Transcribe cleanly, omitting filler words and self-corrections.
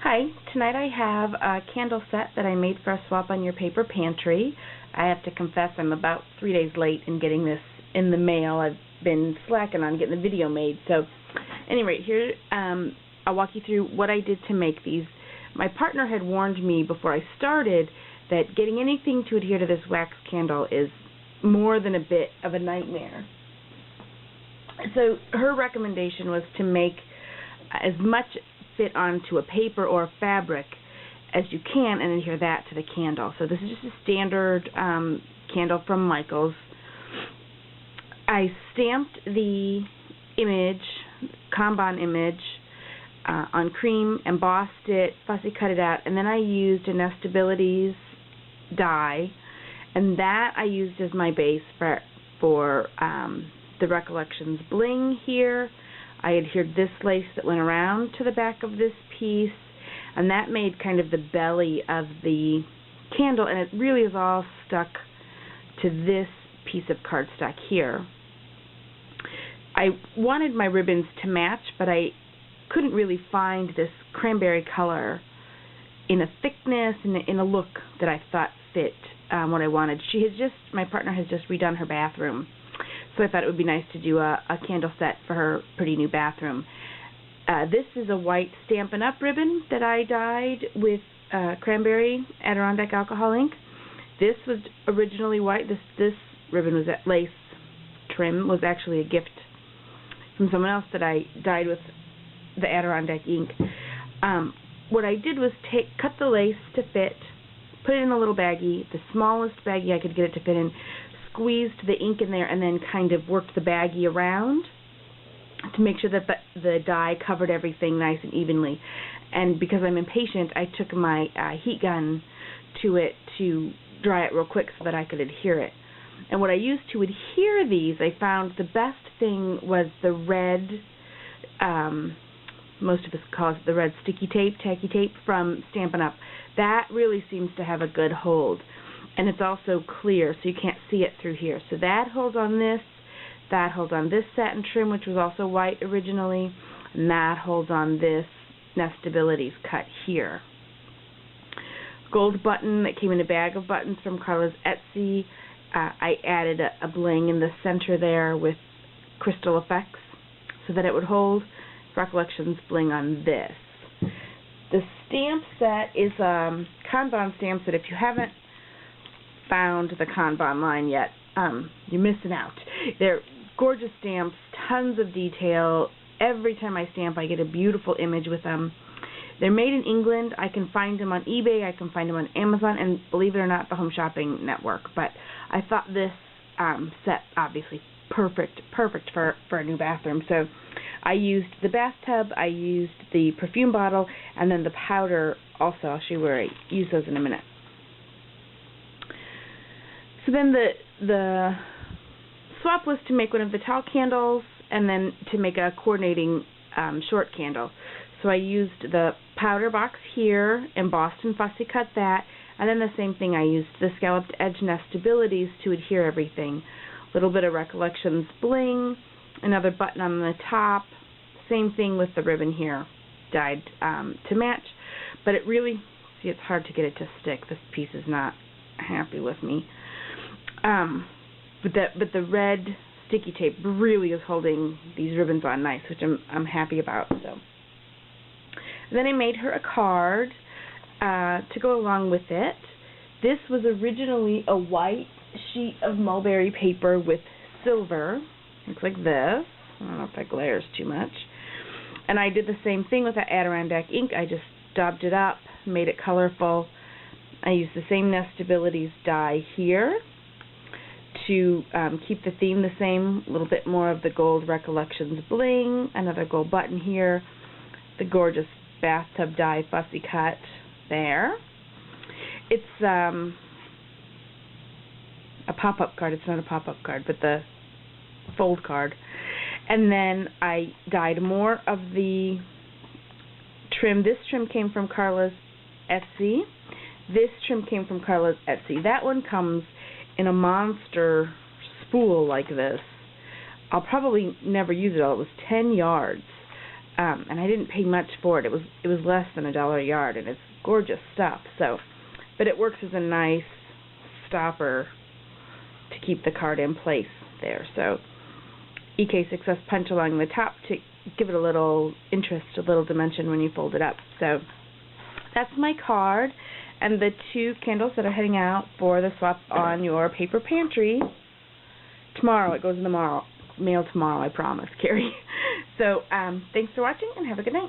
Hi, tonight I have a candle set that I made for a swap on your paper pantry. I have to confess I'm about 3 days late in getting this in the mail. I've been slacking on getting the video made. So anyway, here I'll walk you through what I did to make these. My partner had warned me before I started that getting anything to adhere to this wax candle is more than a bit of a nightmare. So her recommendation was to make as much fit onto a paper or a fabric as you can and adhere that to the candle. So this is just a standard candle from Michaels. I stamped the image, Kanban image, on cream, embossed it, fussy cut it out, and then I used a Nestabilities die, and that I used as my base for the Recollections bling here. I adhered this lace that went around to the back of this piece, and that made kind of the belly of the candle, and it really is all stuck to this piece of cardstock here. I wanted my ribbons to match, but I couldn't really find this cranberry color in a thickness and in a look that I thought fit what I wanted. My partner has just redone her bathroom, so I thought it would be nice to do a candle set for her pretty new bathroom. This is a white Stampin' Up! Ribbon that I dyed with cranberry Adirondack alcohol ink. This was originally white. This ribbon was at lace trim, was actually a gift from someone else that I dyed with the Adirondack ink. What I did was cut the lace to fit, put it in a little baggie, the smallest baggie I could get it to fit in, squeezed the ink in there, and then kind of worked the baggie around to make sure that the dye covered everything nice and evenly. And because I'm impatient, I took my heat gun to it to dry it real quick so that I could adhere it. And what I used to adhere these, I found the best thing was the red, most of us call it the red sticky tape, tacky tape from Stampin' Up! That really seems to have a good hold. And it's also clear, so you can't see it through here. So that holds on this, that holds on this satin trim, which was also white originally, and that holds on this Nestabilities cut here. Gold button that came in a bag of buttons from Carla's Etsy. I added a bling in the center there with crystal effects so that it would hold Recollections bling on this. The stamp set is a Kanban stamp set. If you haven't found the Kanban line yet, you're missing out. They're gorgeous stamps, tons of detail. Every time I stamp, I get a beautiful image with them. They're made in England. I can find them on eBay. I can find them on Amazon, and believe it or not, the Home Shopping Network. But I thought this set, obviously, perfect for a new bathroom. So I used the bathtub, I used the perfume bottle, and then the powder also. I'll show you where I use those in a minute. So then the swap was to make one of the tall candles and then to make a coordinating short candle. So I used the powder box here, embossed and fussy cut that, and then the same thing I used the scalloped edge Nestabilities to adhere everything. A little bit of Recollections bling, another button on the top, same thing with the ribbon here, dyed to match. But it really, see, it's hard to get it to stick. This piece is not happy with me. But the red sticky tape really is holding these ribbons on nice, which I'm happy about. So then I made her a card to go along with it. This was originally a white sheet of mulberry paper with silver. Looks like this. I don't know if that glares too much. And I did the same thing with that Adirondack ink. I just daubed it up, made it colorful. I used the same Nestabilities die here to keep the theme the same, a little bit more of the gold Recollections bling, another gold button here, the gorgeous bathtub die fussy cut there. It's a pop-up card. It's not a pop-up card, but the fold card. And then I dyed more of the trim. This trim came from Carla's Etsy. This trim came from Carla's Etsy. That one comes in a monster spool like this. I'll probably never use it all. It was 10 yards. and I didn't pay much for it. It was less than $1 a yard, and it's gorgeous stuff. So, but it works as a nice stopper to keep the card in place there. So, EK Success punch along the top to give it a little interest, a little dimension when you fold it up. So, that's my card, and the 2 candles that are heading out for the swap on your paper pantry tomorrow. It goes in the mail tomorrow, I promise, Carrie. So, thanks for watching, and have a good night.